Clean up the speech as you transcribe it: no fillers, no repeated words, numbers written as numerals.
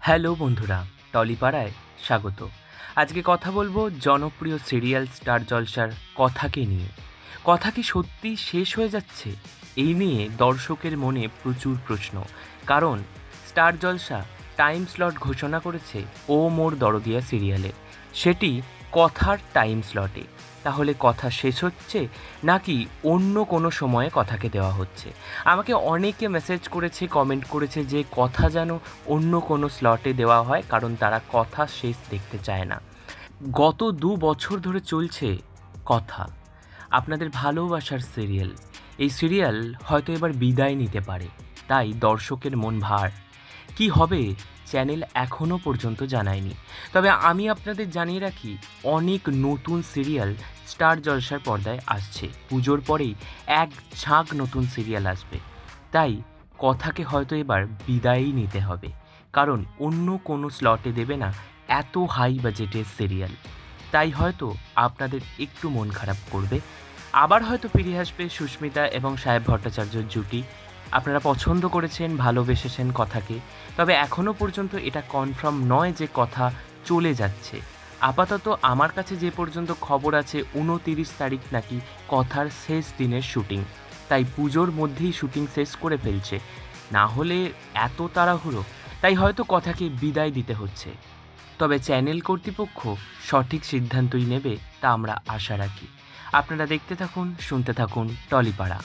Hello বন্ধুরা, টলিপাড়ায় স্বাগত। আজকে কথা বলবো জনপ্রিয় সিরিয়াল স্টার জলসার কথাকে নিয়ে। কথা কি সত্যিই শেষ হয়ে যাচ্ছে? এই নিয়ে দর্শকের মনে প্রচুর প্রশ্ন। কারণ স্টার জলসা টাইম স্লট ঘোষণা করেছে ও মোর দরদিয়া সিরিয়ালে, সেটি কথার টাইম স্লটে। তাহলে কথা শেষ হচ্ছে নাকি অন্য কোনো সময়ে কথাকে দেওয়া হচ্ছে? আমাকে অনেকে মেসেজ করেছে, কমেন্ট করেছে যে কথা যেন অন্য কোনো স্লটে দেওয়া হয়, কারণ তারা কথা শেষ দেখতে চায় না। গত ২ বছর ধরে চলছে কথা, আপনাদের ভালোবাসার সিরিয়াল। এই সিরিয়াল হয়তো এবার বিদায় নিতে পারে, তাই দর্শকের মন ভার। কি হবে চ্যানেল এখনও পর্যন্ত জানায়নি। তবে আমি আপনাদের জানিয়ে রাখি, অনেক নতুন সিরিয়াল স্টার জলসার পর্দায় আসছে। পুজোর পরেই এক ঝাঁক নতুন সিরিয়াল আসবে। তাই কথাকে হয়তো এবার বিদায়ই নিতে হবে, কারণ অন্য কোনো স্লটে দেবে না এত হাই বাজেটের সিরিয়াল। তাই হয়তো আপনাদের একটু মন খারাপ করবে। আবার হয়তো ফিরে আসবে সুস্মিতা এবং সাহেব ভট্টাচার্যর জুটি। আপনারা পছন্দ করেছেন, ভালোবেসেছেন কথাকে। তবে এখনও পর্যন্ত এটা কনফার্ম নয় যে কথা চলে যাচ্ছে। আপাতত আমার কাছে যে পর্যন্ত খবর আছে, ২৯ তারিখ নাকি কথার শেষ দিনের শুটিং। তাই পুজোর মধ্যেই শুটিং শেষ করে ফেলছে, না হলে এত তাড়াহুড়ো। তাই হয়তো কথাকে বিদায় দিতে হচ্ছে। তবে চ্যানেল কর্তৃপক্ষ সঠিক সিদ্ধান্তই নেবে, তা আমরা আশা রাখি। আপনারা দেখতে থাকুন, শুনতে থাকুন টলিপাড়া।